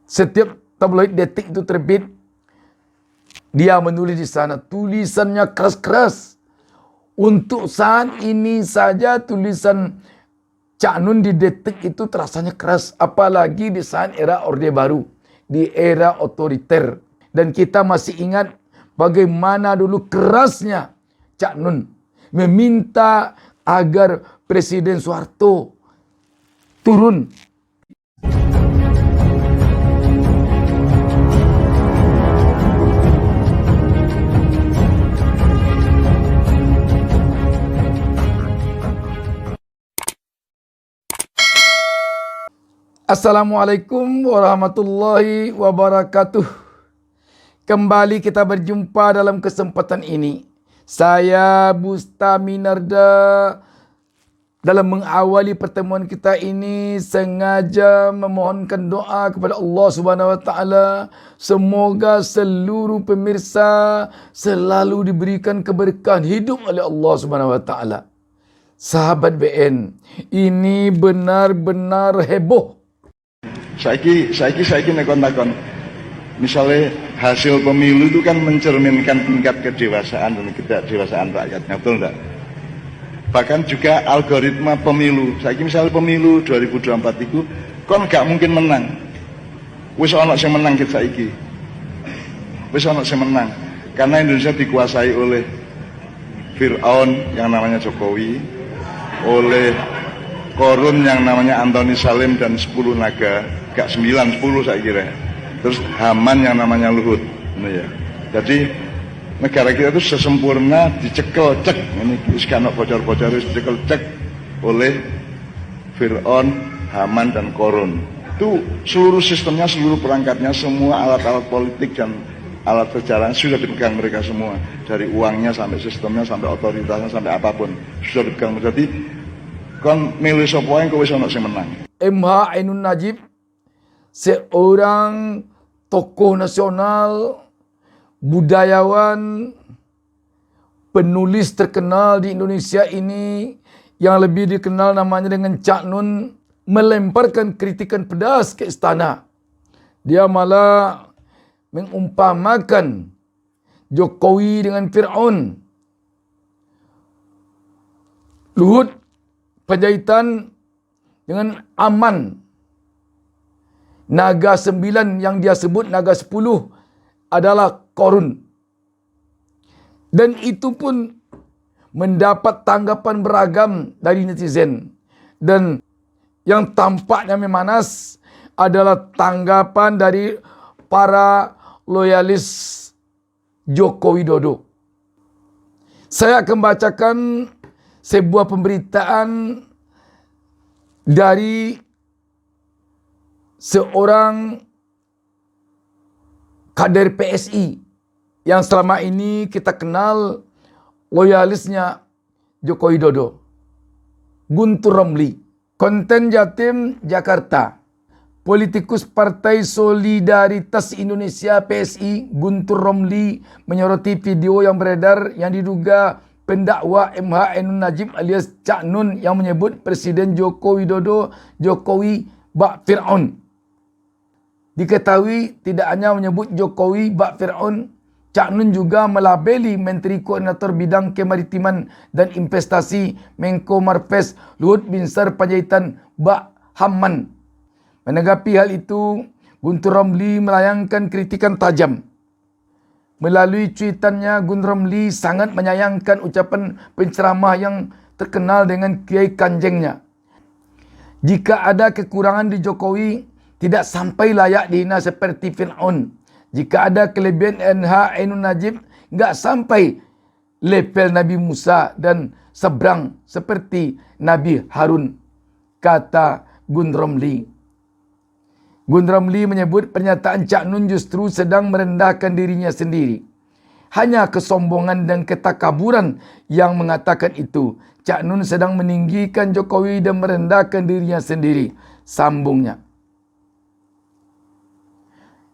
Setiap tabloid Detik itu terbit, dia menulis di sana, tulisannya keras-keras. Untuk saat ini saja tulisan Cak Nun di Detik itu terasanya keras. Apalagi di saat era Orde Baru, di era otoriter. Dan kita masih ingat bagaimana dulu kerasnya Cak Nun meminta agar Presiden Soeharto turun. Assalamualaikum warahmatullahi wabarakatuh. Kembali kita berjumpa dalam kesempatan ini. Saya Bustami Narda dalam mengawali pertemuan kita ini sengaja memohonkan doa kepada Allah Subhanahu wa taala, semoga seluruh pemirsa selalu diberikan keberkahan hidup oleh Allah Subhanahu wa taala. Sahabat BN, ini benar-benar heboh. Saiki nek takon. Misalnya hasil pemilu itu kan mencerminkan tingkat kedewasaan dan ketidakdewasaan rakyatnya, betul enggak? Bahkan juga algoritma pemilu. Saiki misalnya pemilu 2024 itu kon gak mungkin menang. Wis ana sing menang kita saiki. Wis ana sing menang. Karena Indonesia dikuasai oleh Fir'aun yang namanya Jokowi, oleh Korun yang namanya Antoni Salim dan 10 naga, gak 9, 10 saya kira. Terus Haman yang namanya Luhut. Nah, ya. Jadi negara kita itu sesempurna dicekel cek. Ini sekarang bocor-bocor dicekel cek oleh Fir'aun, Haman dan Korun. Itu seluruh sistemnya, seluruh perangkatnya, semua alat-alat politik dan alat sejarah sudah dipegang mereka semua. Dari uangnya sampai sistemnya, sampai otoritasnya, sampai apapun sudah dipegang. Jadi kon milih sapa yang kowe wis ana sing menang. MH Ainun Najib, seorang tokoh nasional, budayawan, penulis terkenal di Indonesia ini, yang lebih dikenal namanya dengan Cak Nun, melemparkan kritikan pedas ke istana. Dia malah mengumpamakan Jokowi dengan Fir'aun. Luhut Panjaitan dengan Aman. Naga 9 yang dia sebut naga 10 adalah Korun. Dan itu pun mendapat tanggapan beragam dari netizen. Dan yang tampaknya memanas adalah tanggapan dari para loyalis Joko Widodo. Saya akan bacakan sebuah pemberitaan dari seorang kader PSI yang selama ini kita kenal loyalisnya Joko Widodo. Guntur Romli, Konten Jatim, Jakarta. Politikus Partai Solidaritas Indonesia PSI Guntur Romli menyoroti video yang beredar yang diduga pendakwa MH Ainun Najib alias Cak Nun yang menyebut Presiden Joko Widodo Jokowi bak Fir'aun. Diketahui tidak hanya menyebut Jokowi bak Fir'aun, Cak Nun juga melabeli Menteri Koordinator Bidang Kemaritiman dan Investasi Menko Marves Luhut Binsar Panjaitan bak Haman. Menanggapi hal itu, Guntur Romli melayangkan kritikan tajam. Melalui cuitannya, Guntur Romli sangat menyayangkan ucapan penceramah yang terkenal dengan Kiai Kanjengnya. Jika ada kekurangan di Jokowi, tidak sampai layak dihina seperti Fir'aun. Jika ada kelebihan NH Ainun Najib, enggak sampai level Nabi Musa dan seberang seperti Nabi Harun, kata Guntur Romli. Guntur Romli menyebut pernyataan Cak Nun justru sedang merendahkan dirinya sendiri. Hanya kesombongan dan ketakaburan yang mengatakan itu. Cak Nun sedang meninggikan Jokowi dan merendahkan dirinya sendiri, sambungnya.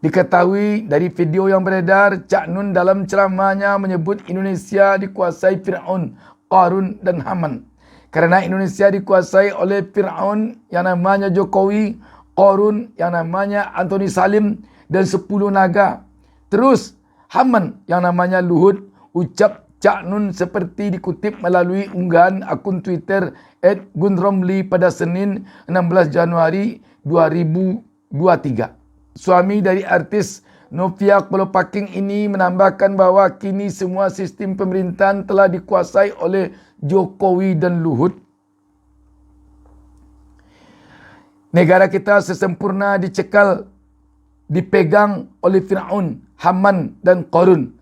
Diketahui dari video yang beredar, Cak Nun dalam ceramahnya menyebut Indonesia dikuasai Fir'aun, Qarun dan Haman. Karena Indonesia dikuasai oleh Fir'aun yang namanya Jokowi, Qarun yang namanya Antoni Salim dan 10 naga. Terus Haman yang namanya Luhut, ucap Cak Nun seperti dikutip melalui unggahan akun Twitter @gunromli pada Senin 16 Januari 2023. Suami dari artis Novia Kolopaking ini menambahkan bahwa kini semua sistem pemerintahan telah dikuasai oleh Jokowi dan Luhut. Negara kita sesempurna dicekal, dipegang oleh Fir'aun, Haman dan Qarun.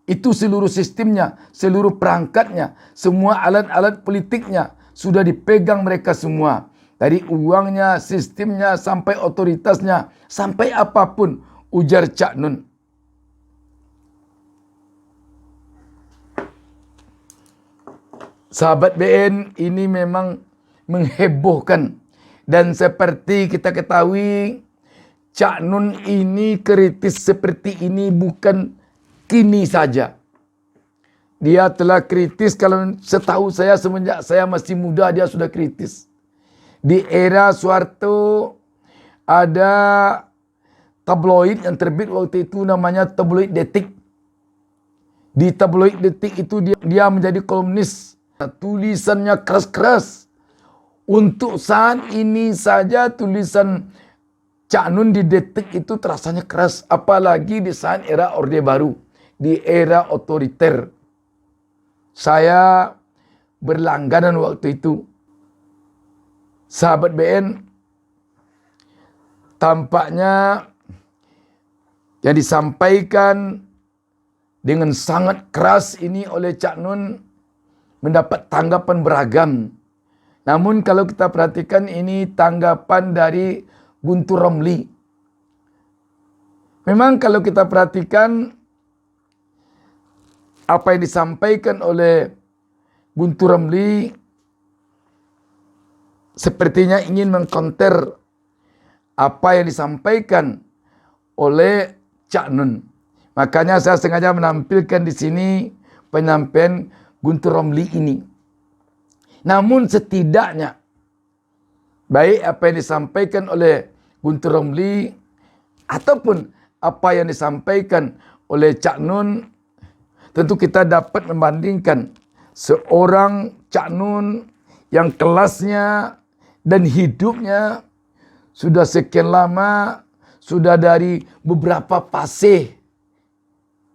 Itu seluruh sistemnya, seluruh perangkatnya, semua alat-alat politiknya sudah dipegang mereka semua. Dari uangnya, sistemnya, sampai otoritasnya, sampai apapun, ujar Cak Nun. Sahabat BN, ini memang menghebohkan. Dan seperti kita ketahui, Cak Nun ini kritis seperti ini bukan kini saja. Dia telah kritis, kalau setahu saya semenjak saya masih muda dia sudah kritis. Di era Soeharto ada tabloid yang terbit waktu itu namanya tabloid Detik. Di tabloid Detik itu dia menjadi kolumnis. Tulisannya keras-keras. Untuk saat ini saja tulisan Cak Nun di Detik itu terasanya keras. Apalagi di saat era Orde Baru. Di era otoriter. Saya berlangganan waktu itu. Sahabat BN, tampaknya yang disampaikan dengan sangat keras ini oleh Cak Nun mendapat tanggapan beragam. Namun kalau kita perhatikan ini tanggapan dari Guntur Romli. Memang kalau kita perhatikan apa yang disampaikan oleh Guntur Romli sepertinya ingin mengkonter apa yang disampaikan oleh Cak Nun. Makanya saya sengaja menampilkan di sini penyampaian Guntur Romli ini. Namun setidaknya baik apa yang disampaikan oleh Guntur Romli ataupun apa yang disampaikan oleh Cak Nun, tentu kita dapat membandingkan seorang Cak Nun yang kelasnya dan hidupnya sudah sekian lama, sudah dari beberapa fase,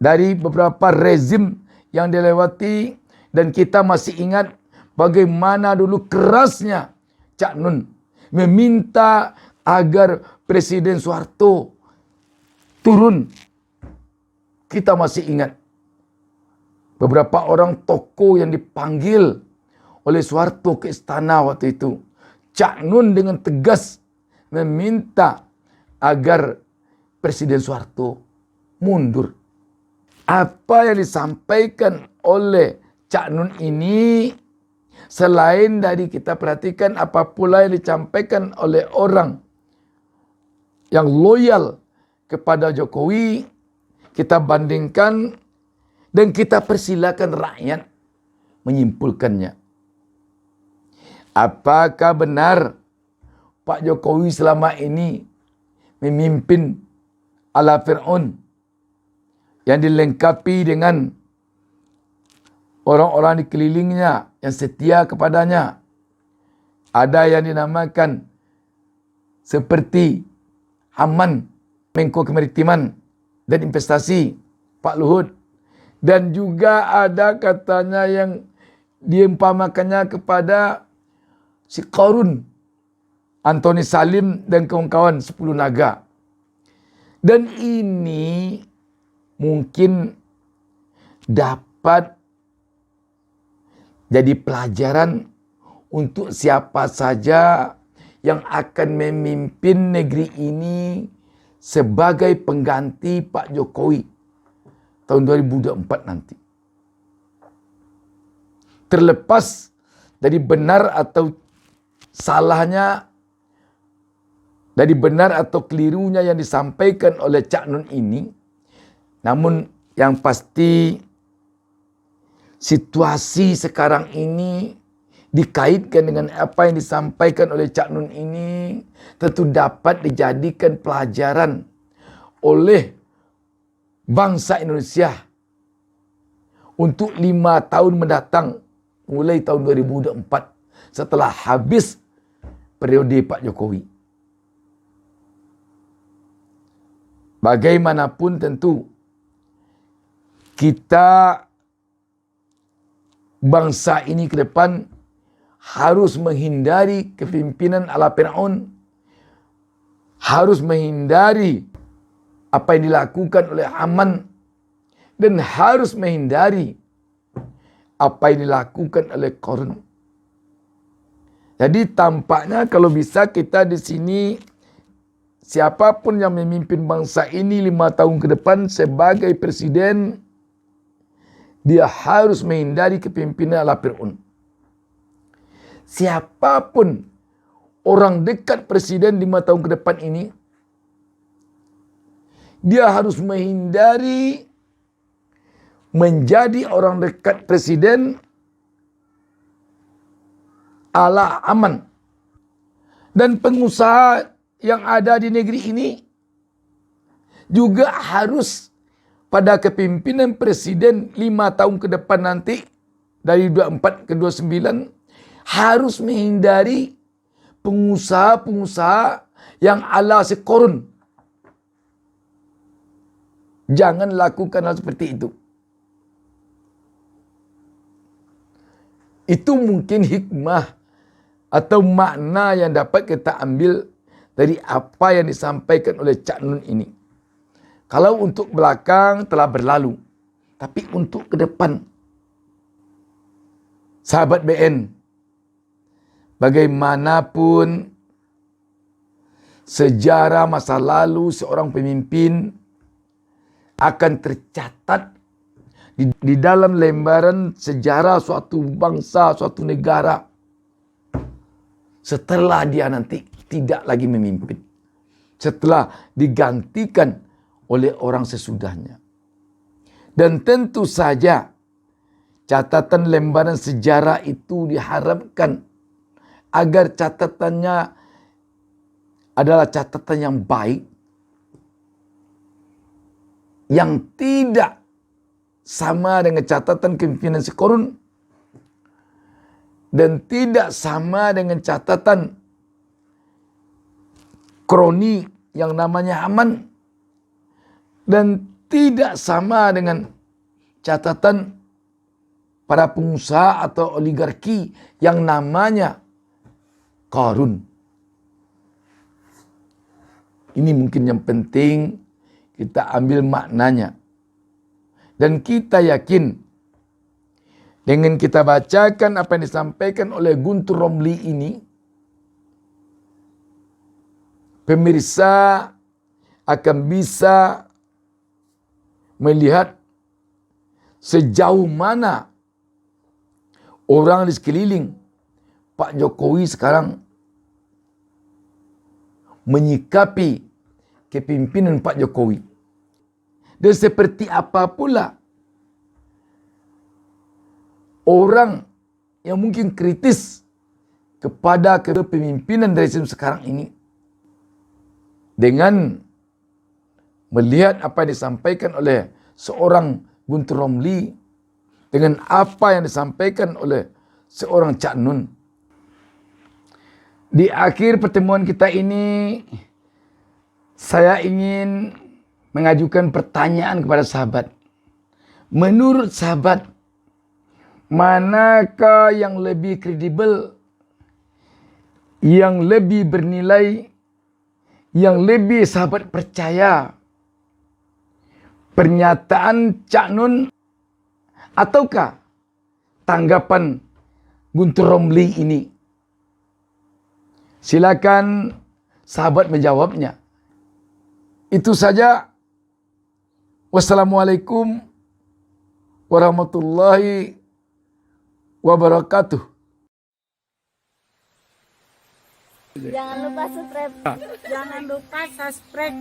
dari beberapa rezim yang dilewati, dan kita masih ingat bagaimana dulu kerasnya Cak Nun meminta agar Presiden Soeharto turun. Kita masih ingat beberapa orang tokoh yang dipanggil oleh Soeharto ke istana waktu itu. Cak Nun dengan tegas meminta agar Presiden Soeharto mundur. Apa yang disampaikan oleh Cak Nun ini, selain dari kita perhatikan apa pula yang disampaikan oleh orang yang loyal kepada Jokowi, kita bandingkan dan kita persilakan rakyat menyimpulkannya. Apakah benar Pak Jokowi selama ini memimpin ala Fir'aun yang dilengkapi dengan orang-orang di kelilingnya yang setia kepadanya? Ada yang dinamakan seperti Haman, Menko Kemaritiman dan Investasi, Pak Luhut. Dan juga ada katanya yang diumpamakannya kepada si Qarun, Antoni Salim dan kawan-kawan 10 naga. Dan ini mungkin dapat jadi pelajaran untuk siapa saja yang akan memimpin negeri ini sebagai pengganti Pak Jokowi tahun 2024 nanti. Terlepas dari benar atau salahnya, dari benar atau kelirunya yang disampaikan oleh Cak Nun ini, namun yang pasti situasi sekarang ini dikaitkan dengan apa yang disampaikan oleh Cak Nun ini tentu dapat dijadikan pelajaran oleh bangsa Indonesia untuk 5 tahun mendatang mulai tahun 2024 setelah habis periode Pak Jokowi. Bagaimanapun tentu kita bangsa ini ke depan harus menghindari kepimpinan ala Fir'aun, harus menghindari apa yang dilakukan oleh Haman, dan harus menghindari apa yang dilakukan oleh Qarun. Jadi tampaknya kalau bisa kita di sini, siapapun yang memimpin bangsa ini 5 tahun ke depan sebagai presiden, dia harus menghindari kepimpinan ala Fir'aun. Siapapun orang dekat presiden 5 tahun ke depan ini, dia harus menghindari menjadi orang dekat presiden ala Haman. Dan pengusaha yang ada di negeri ini juga harus pada kepimpinan presiden 5 tahun ke depan nanti dari 24 ke 29 harus menghindari pengusaha-pengusaha yang ala si Qarun. Jangan lakukan hal seperti itu. Itu mungkin hikmah atau makna yang dapat kita ambil dari apa yang disampaikan oleh Cak Nun ini. Kalau untuk belakang telah berlalu, tapi untuk ke depan, sahabat BN, bagaimanapun sejarah masa lalu seorang pemimpin akan tercatat di dalam lembaran sejarah suatu bangsa, suatu negara setelah dia nanti tidak lagi memimpin, setelah digantikan oleh orang sesudahnya. Dan tentu saja catatan lembaran sejarah itu diharapkan agar catatannya adalah catatan yang baik, yang tidak sama dengan catatan kepimpinan si Qarun dan tidak sama dengan catatan kroni yang namanya Haman dan tidak sama dengan catatan para pengusaha atau oligarki yang namanya Qarun. Ini mungkin yang penting kita ambil maknanya. Dan kita yakin dengan kita bacakan apa yang disampaikan oleh Guntur Romli ini, pemirsa akan bisa melihat sejauh mana orang di sekeliling Pak Jokowi sekarang menyikapi kepimpinan Pak Jokowi. Dan seperti apa pula orang yang mungkin kritis kepada kepemimpinan rezim sekarang ini dengan melihat apa yang disampaikan oleh seorang Guntur Romli dengan apa yang disampaikan oleh seorang Cak Nun. Di akhir pertemuan kita ini saya ingin mengajukan pertanyaan kepada sahabat. Menurut sahabat, manakah yang lebih kredibel, yang lebih bernilai, yang lebih sahabat percaya? Pernyataan Cak Nun ataukah tanggapan Guntur Romli ini? Silakan sahabat menjawabnya. Itu saja. Wassalamualaikum warahmatullahi wabarakatuh. Jangan lupa subscribe. Jangan lupa subscribe.